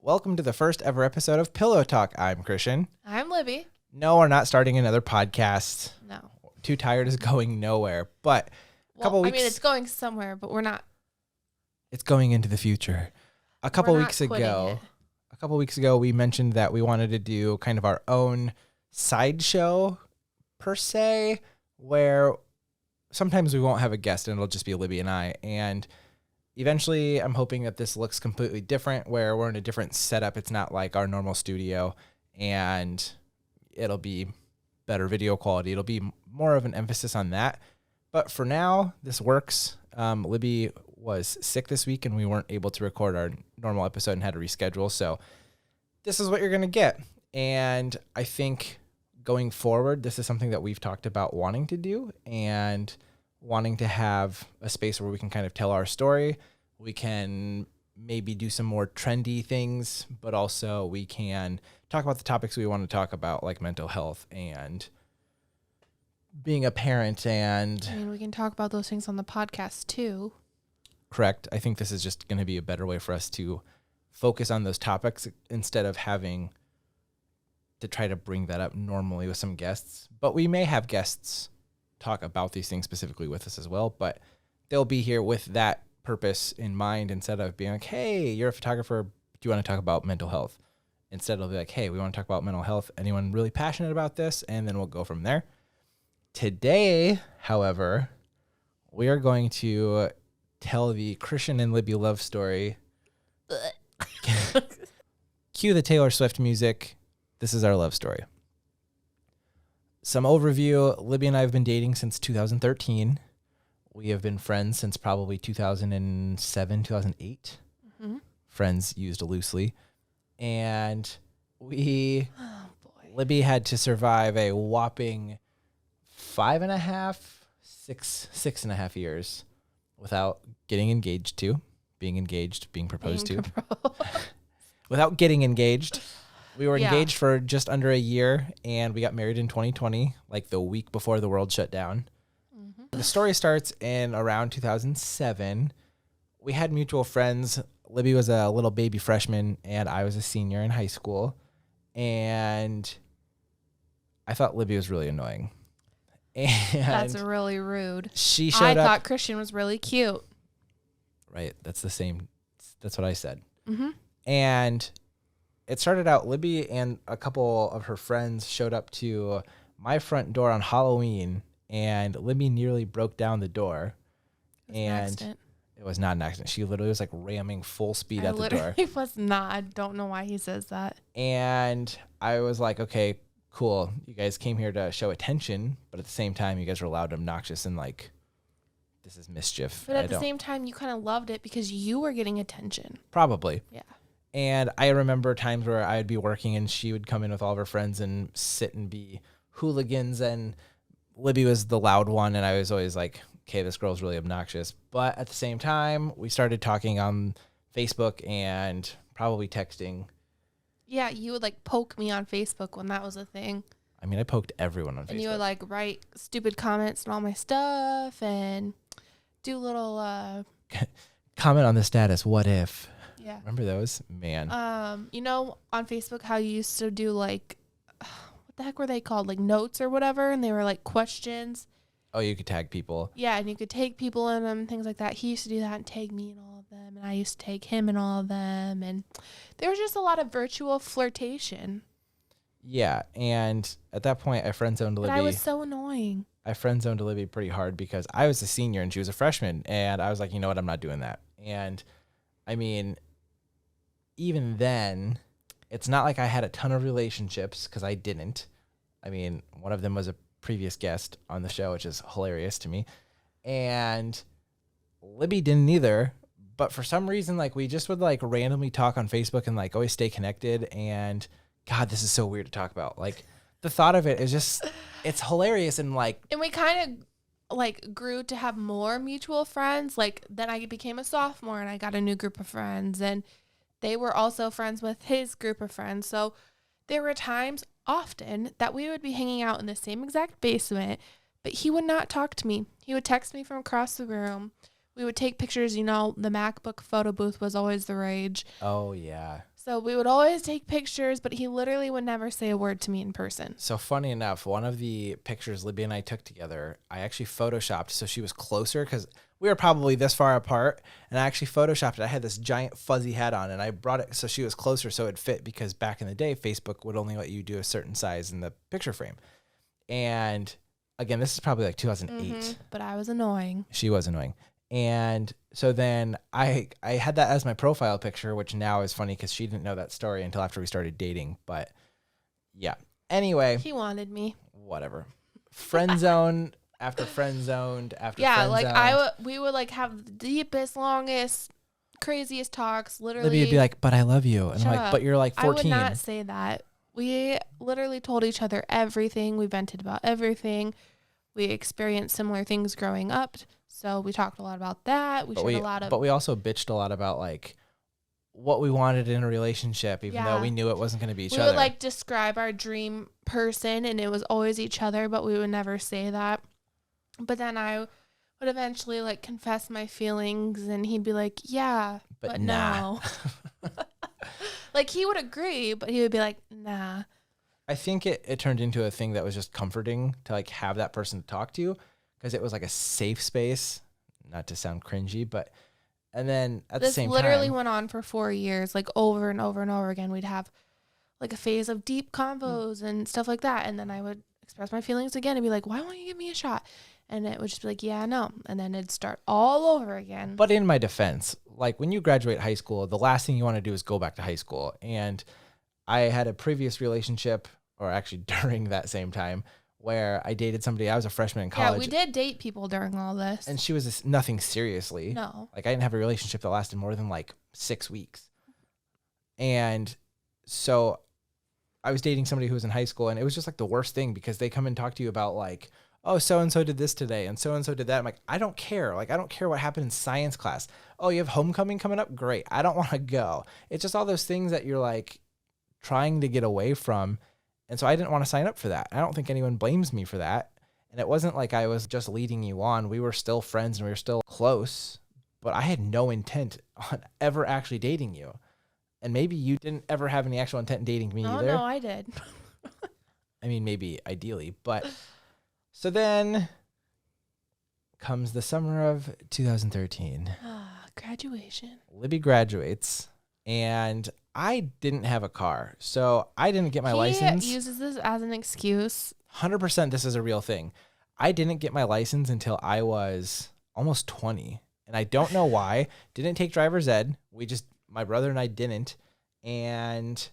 Welcome to the first ever episode of Pillow Talk. I'm Christian. I'm Libby. No, we're not starting another podcast. No. Too Tired is going nowhere. But a couple weeks. I mean, it's going somewhere, but we're not. It's going into the future. A couple weeks ago, we mentioned that we wanted to do kind of our own sideshow, per se, where sometimes we won't have a guest and it'll just be Libby and I. And eventually, I'm hoping that this looks completely different, where we're in a different setup. It's not like our normal studio, and it'll be better video quality. It'll be more of an emphasis on that. But for now, this works. Libby was sick this week, and we weren't able to record our normal episode and had to reschedule. So this is what you're going to get. And I think going forward, this is something that we've talked about wanting to do and wanting to have a space where we can kind of tell our story. We can maybe do some more trendy things, but also we can talk about the topics we want to talk about, like mental health and being a parent. And I mean, we can talk about those things on the podcast too. Correct. I think this is just going to be a better way for us to focus on those topics instead of having to try to bring that up normally with some guests. But we may have guests talk about these things specifically with us as well, but they'll be here with that purpose in mind instead of being like, hey, you're a photographer, do you want to talk about mental health? Instead it'll be like, hey, we want to talk about mental health. Anyone really passionate about this? And then we'll go from there. Today, however, we are going to tell the Christian and Libby love story. Cue the Taylor Swift music. This is our love story. Some overview. Libby and I have been dating since 2013. We have been friends since probably 2007, 2008. Mm-hmm. Friends used loosely. And Libby had to survive a whopping 6 and a half years without getting engaged to, being proposed to, without getting engaged. We were engaged for just under a year, and we got married in 2020, like the week before the world shut down. Mm-hmm. The story starts in around 2007. We had mutual friends. Libby was a little baby freshman, and I was a senior in high school. And I thought Libby was really annoying. And that's really rude. She showed up. I thought Christian was really cute. Right. That's the same. That's what I said. Mm-hmm. And it started out, Libby and a couple of her friends showed up to my front door on Halloween, and Libby nearly broke down the door. It was not an accident. She literally was like ramming full speed at the door. It was not. I don't know why he says that. And I was like, okay, cool. You guys came here to show attention, but at the same time, you guys were loud and obnoxious and like, this is mischief. But at the same time, you kind of loved it because you were getting attention. Probably. Yeah. And I remember times where I'd be working and she would come in with all of her friends and sit and be hooligans, and Libby was the loud one, and I was always like, okay, this girl's really obnoxious. But at the same time, we started talking on Facebook and probably texting. Yeah, you would like poke me on Facebook when that was a thing. I mean, I poked everyone on Facebook. And you would like write stupid comments and all my stuff and do little comment on the status, what if? Yeah. Remember those? Man. You know, on Facebook how you used to do like what the heck were they called? Like notes or whatever, and they were like questions. Oh, you could tag people. Yeah, and you could tag people in them, things like that. He used to do that and tag me in all of them, and I used to tag him in all of them, and there was just a lot of virtual flirtation. Yeah, and at that point, I friend-zoned Libby. But I was so annoying. I friend-zoned Libby pretty hard because I was a senior and she was a freshman, and I was like, you know what, I'm not doing that. And I mean, even then, it's not like I had a ton of relationships because I didn't. I mean, one of them was a previous guest on the show, which is hilarious to me. And Libby didn't either. But for some reason, like, we just would like randomly talk on Facebook and like always stay connected. And God, this is so weird to talk about. Like, the thought of it is just, it's hilarious. And like, and we kind of like grew to have more mutual friends. Like, then I became a sophomore and I got a new group of friends, and they were also friends with his group of friends. So there were times often that we would be hanging out in the same exact basement, but he would not talk to me. He would text me from across the room. We would take pictures. You know, the MacBook photo booth was always the rage. Oh, yeah. So we would always take pictures, but he literally would never say a word to me in person. So funny enough, one of the pictures Libby and I took together, I actually photoshopped so she was closer because we were probably this far apart. And I actually photoshopped it. I had this giant fuzzy hat on and I brought it so she was closer so it fit because back in the day, Facebook would only let you do a certain size in the picture frame. And again, this is probably like 2008. But I was annoying. She was annoying. And so then I had that as my profile picture, which now is funny because she didn't know that story until after we started dating. But yeah. Anyway. He wanted me. Whatever. Friend zone after friend zoned after friend zoned. Yeah, like we would like have the deepest, longest, craziest talks. Literally. Libby would be like, but I love you. And I'm like, but you're like 14. I would not say that. We literally told each other everything. We vented about everything. We experienced similar things growing up. So we talked a lot about that. But we also bitched a lot about like what we wanted in a relationship, even though we knew it wasn't going to be each other. We would like describe our dream person and it was always each other, but we would never say that. But then I would eventually like confess my feelings and he'd be like, yeah, but nah. No. Like he would agree, but he would be like, nah. I think it turned into a thing that was just comforting to like have that person to talk to because it was like a safe space, not to sound cringy, but and then at the same time. This literally went on for 4 years, like over and over and over again. We'd have like a phase of deep convos and stuff like that. And then I would express my feelings again and be like, why won't you give me a shot? And it would just be like, yeah, no. And then it'd start all over again. But in my defense, like when you graduate high school, the last thing you want to do is go back to high school. And I had a previous relationship, or actually during that same time, where I dated somebody. I was a freshman in college. Yeah, we did date people during all this. And she was nothing seriously. No. Like I didn't have a relationship that lasted more than like 6 weeks. And so I was dating somebody who was in high school and it was just like the worst thing because they come and talk to you about like, oh, so-and-so did this today and so-and-so did that. I'm like, I don't care. Like, I don't care what happened in science class. Oh, you have homecoming coming up? Great. I don't want to go. It's just all those things that you're like trying to get away from. And so I didn't want to sign up for that. I don't think anyone blames me for that. And it wasn't like I was just leading you on. We were still friends and we were still close, but I had no intent on ever actually dating you. And maybe you didn't ever have any actual intent in dating me either. No, I did. I mean, maybe ideally, but so then comes the summer of 2013. Graduation. Libby graduates and I didn't have a car, so I didn't get my license. He uses this as an excuse. 100% this is a real thing. I didn't get my license until I was almost 20, and I don't know why. Didn't take driver's ed. My brother and I didn't, and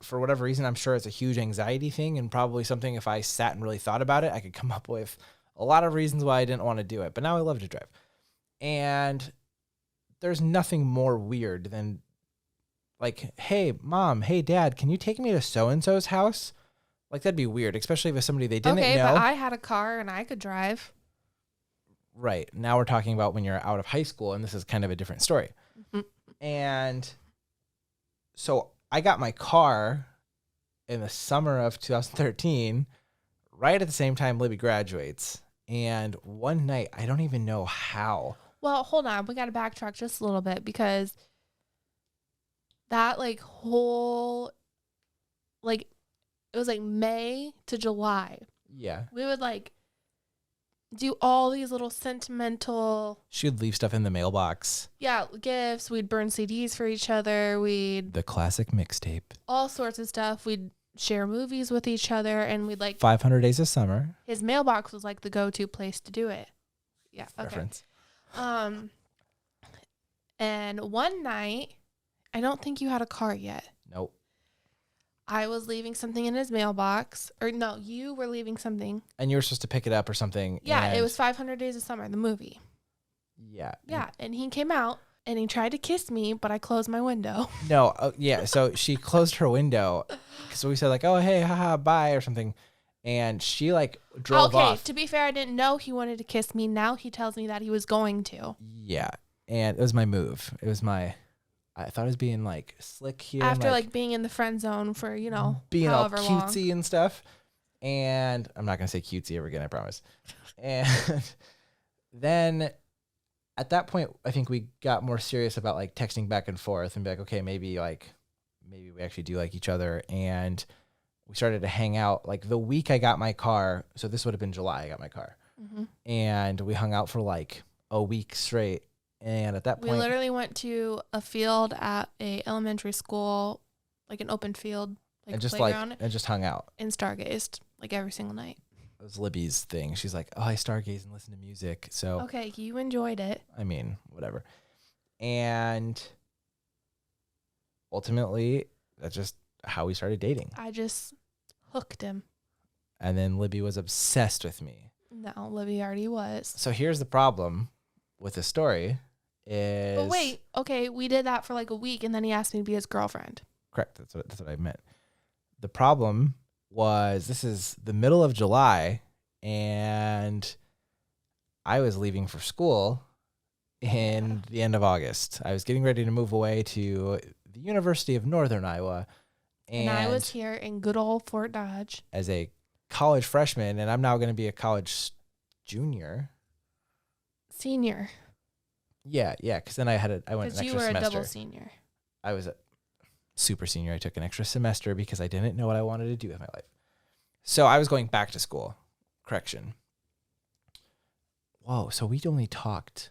for whatever reason, I'm sure it's a huge anxiety thing and probably something if I sat and really thought about it, I could come up with a lot of reasons why I didn't want to do it, but now I love to drive. And there's nothing more weird than like, hey, mom, hey, dad, can you take me to so-and-so's house? Like, that'd be weird, especially if it's somebody they didn't know. Okay, but I had a car and I could drive. Right. Now we're talking about when you're out of high school, and this is kind of a different story. Mm-hmm. And so I got my car in the summer of 2013, right at the same time Libby graduates. And one night, I don't even know how. Well, hold on. We got to backtrack just a little bit because that like whole, like, it was like May to July. Yeah. We would like do all these little sentimental. She would leave stuff in the mailbox. Yeah, gifts. We'd burn CDs for each other. The classic mixtape. All sorts of stuff. We'd share movies with each other, and we'd like 500 Days of Summer. His mailbox was like the go-to place to do it. Yeah. Okay. Reference. And one night, I don't think you had a car yet. Nope. I was leaving something in his mailbox. Or no, you were leaving something. And you were supposed to pick it up or something. Yeah, it was 500 Days of Summer, the movie. Yeah. Yeah, and he came out and he tried to kiss me, but I closed my window. No, yeah, so she closed her window. So we said like, oh, hey, haha, bye or something. And she like drove off. Okay, to be fair, I didn't know he wanted to kiss me. Now he tells me that he was going to. Yeah, and it was my move. It was I thought it was being like slick here. After like being in the friend zone for, being all cutesy long. And stuff. And I'm not going to say cutesy ever again, I promise. And then at that point, I think we got more serious about like texting back and forth and be like, okay, maybe we actually do like each other. And we started to hang out like the week I got my car. So this would have been July. I got my car, and we hung out for like a week straight. And at that point, we literally went to a field at a elementary school, like an open field, like and just playground, and just hung out and stargazed like every single night. It was Libby's thing. She's like, oh, I stargaze and listen to music. So okay, you enjoyed it. I mean, whatever. And ultimately, that's just how we started dating. I just hooked him. And then Libby was obsessed with me. No, Libby already was. So here's the problem with the story is... But wait, okay, we did that for like a week, and then he asked me to be his girlfriend. Correct. That's what I meant. The problem was this is the middle of July, and I was leaving for school in the end of August. I was getting ready to move away to the University of Northern Iowa. And I was here in good old Fort Dodge. As a college freshman, and I'm now going to be a college junior. Senior. Yeah, because then I went an extra semester. Because you were a double senior. I was a super senior. I took an extra semester because I didn't know what I wanted to do with my life. So I was going back to school. Correction. Whoa, so we only talked.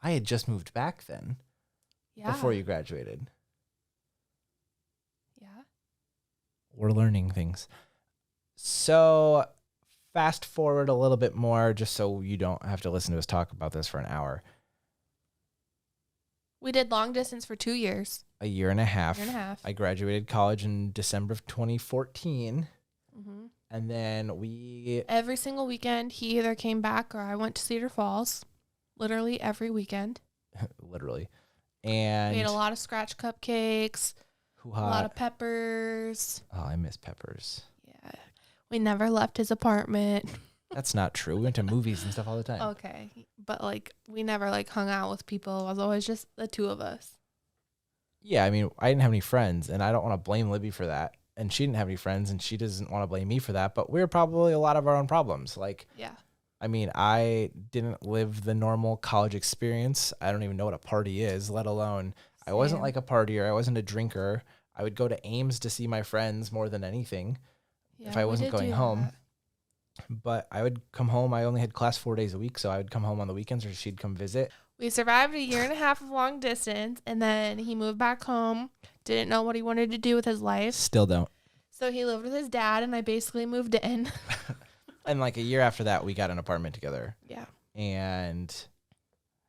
I had just moved back then. Yeah. Before you graduated. Yeah. We're learning things. So fast forward a little bit more just so you don't have to listen to us talk about this for an hour. We did long distance for 2 years. A year and a half. I graduated college in December of 2014. Mm-hmm. And then every single weekend, he either came back or I went to Cedar Falls. Literally every weekend. Literally. And we ate a lot of scratch cupcakes. A lot of peppers. Oh, I miss peppers. Yeah. We never left his apartment. That's not true. We went to movies and stuff all the time. Okay. But like we never like hung out with people. It was always just the two of us. Yeah, I mean, I didn't have any friends, and I don't want to blame Libby for that. And she didn't have any friends, and she doesn't want to blame me for that. But we're probably a lot of our own problems. Like, yeah. I mean, I didn't live the normal college experience. I don't even know what a party is, let alone I wasn't like a partier. I wasn't a drinker. I would go to Ames to see my friends more than anything if I wasn't going home. But I would come home. I only had class 4 days a week, so I would come home on the weekends or she'd come visit. We survived a year and a half of long distance, and then he moved back home, didn't know what he wanted to do with his life. Still don't. So he lived with his dad, and I basically moved in. And like a year after that, we got an apartment together. Yeah. And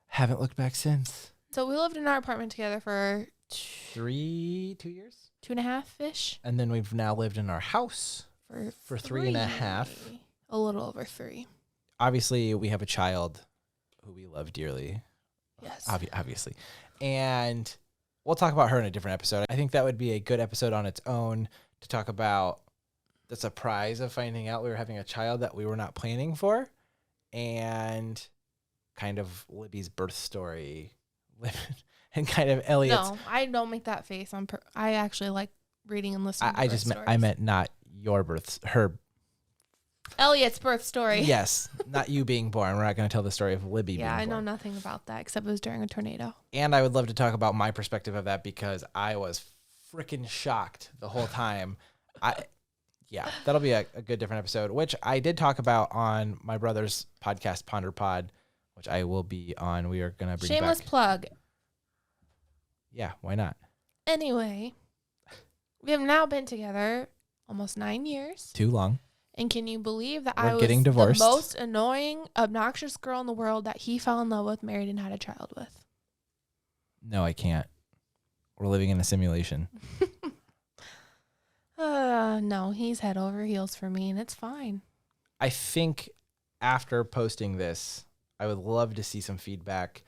haven't looked back since. So we lived in our apartment together for 2 years? 2.5-ish. And then we've now lived in our house for 3.5. A little over 3. Obviously, we have a child who we love dearly. Yes. Obviously. And we'll talk about her in a different episode. I think that would be a good episode on its own to talk about the surprise of finding out we were having a child that we were not planning for, and kind of Libby's birth story, and kind of Elliot's. No, I don't make that face. I actually like reading and listening to birth stories. I meant not your her. Elliot's birth story. Yes, not you being born. We're not going to tell the story of Libby being born. Yeah, I know nothing about that except it was during a tornado. And I would love to talk about my perspective of that because I was freaking shocked the whole time. Yeah, that'll be a good different episode, which I did talk about on my brother's podcast, Ponder Pod, which I will be on. We are going to bring Shameless back. Plug. Yeah, why not? Anyway, we have now been together almost 9 years. Too long. And can you believe that We're I was getting divorced. The most annoying, obnoxious girl in the world that he fell in love with, married, and had a child with? No, I can't. We're living in a simulation. No, he's head over heels for me, and it's fine. I think after posting this, I would love to see some feedback.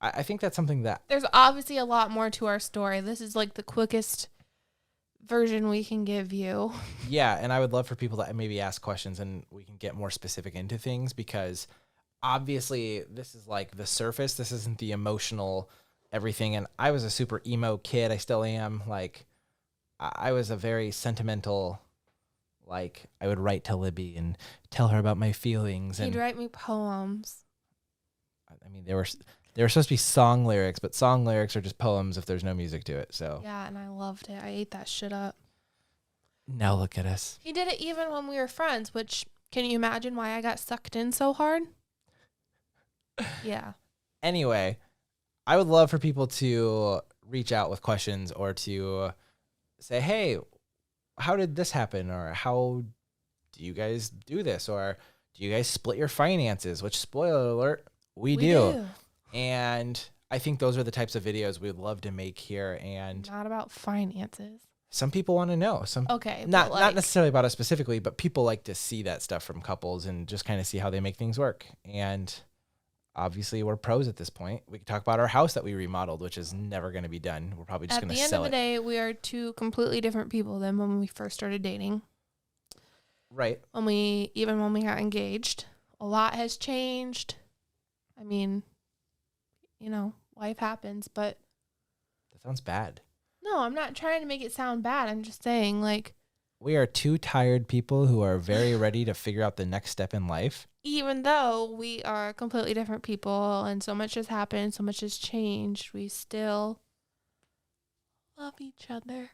I think that's something that... There's obviously a lot more to our story. This is like the quickest version we can give you. Yeah, and I would love for people to maybe ask questions and we can get more specific into things because obviously this is like the surface. This isn't the emotional everything. And I was a super emo kid. I still am. Like, I was a very sentimental, like, I would write to Libby and tell her about my feelings. He'd write me poems. I mean, they were They were supposed to be song lyrics, but song lyrics are just poems if there's no music to it. So yeah, and I loved it. I ate that shit up. now look at us. He did it even when we were friends, which can you imagine why I got sucked in so hard? Yeah. Anyway, I would love for people to reach out with questions or to say, hey, how did this happen? Or how do you guys do this? Or do you guys split your finances? Which, spoiler alert, we do. And I think those are the types of videos we'd love to make here. And not about finances. Some people want to know. Not necessarily about us specifically, but people like to see that stuff from couples and just kind of see how they make things work. And obviously, we're pros at this point. We can talk about our house that we remodeled, which is never going to be done. We're probably just going to sell it. At the end of the day, we are two completely different people than when we first started dating. Right. When we got engaged, a lot has changed. I mean, life happens, but that sounds bad. No, I'm not trying to make it sound bad. I'm just saying, we are two tired people who are very ready to figure out the next step in life. Even though we are completely different people and so much has happened, so much has changed, we still love each other.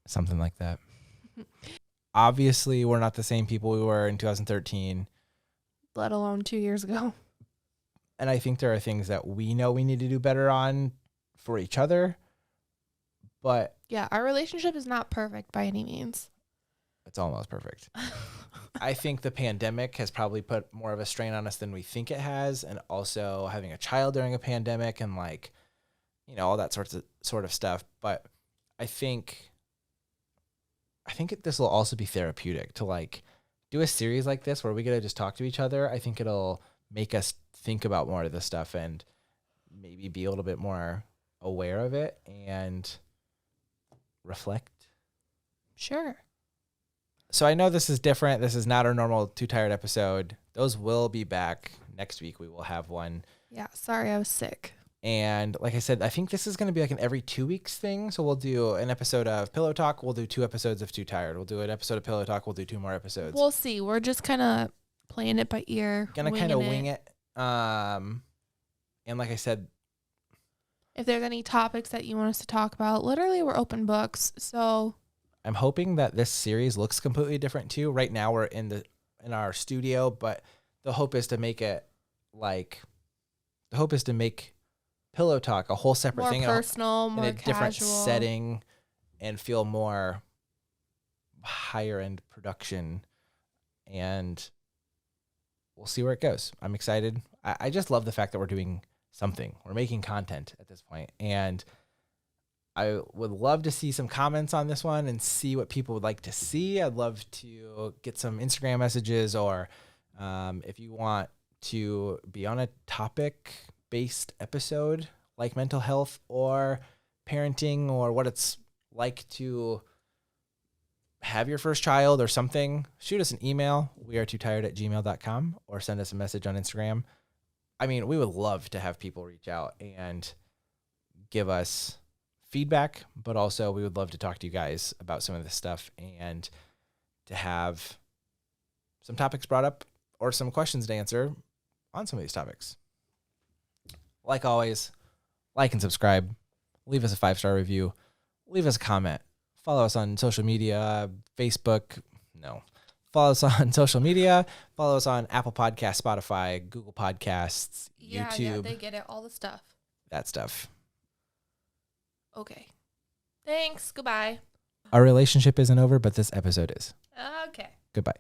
Something like that. Obviously, we're not the same people we were in 2013. Let alone 2 years ago. And I think there are things that we know we need to do better on for each other. But yeah, our relationship is not perfect by any means. It's almost perfect. I think the pandemic has probably put more of a strain on us than we think it has. And also having a child during a pandemic and all that sort of stuff. But I think this will also be therapeutic to do a series like this where we get to just talk to each other. I think it'll make us think about more of this stuff and maybe be a little bit more aware of it and reflect. Sure. So I know this is different. This is not our normal Too Tired episode. Those will be back next week. We will have one. Yeah. Sorry, I was sick. And like I said, I think this is going to be an every 2 weeks thing. So we'll do an episode of Pillow Talk. We'll do 2 episodes of Too Tired. We'll do an episode of Pillow Talk. We'll do 2 more episodes. We'll see. We're just kind of playing it by ear. Gonna kind of wing it. And like I said, if there's any topics that you want us to talk about, literally we're open books. So I'm hoping that this series looks completely different too. Right now we're in our studio, but the hope is to make it Pillow Talk a whole separate more thing, personal, more in a casual, different setting, and feel more higher end production. And we'll see where it goes. I'm excited. I just love the fact that we're doing something. We're making content at this point, and I would love to see some comments on this one and see what people would like to see. I'd love to get some Instagram messages, or if you want to be on a topic-based episode like mental health or parenting or what it's like to have your first child or something, shoot us an email. wearetootired@gmail.com, or send us a message on Instagram. I mean, we would love to have people reach out and give us feedback, but also we would love to talk to you guys about some of this stuff and to have some topics brought up or some questions to answer on some of these topics. Like always, like and subscribe. Leave us a 5-star review. Leave us a comment. Follow us on social media, Facebook. No. Follow us on social media. Follow us on Apple Podcasts, Spotify, Google Podcasts, YouTube. Yeah, they get it. All the stuff. That stuff. Okay. Thanks. Goodbye. Our relationship isn't over, but this episode is. Okay. Goodbye.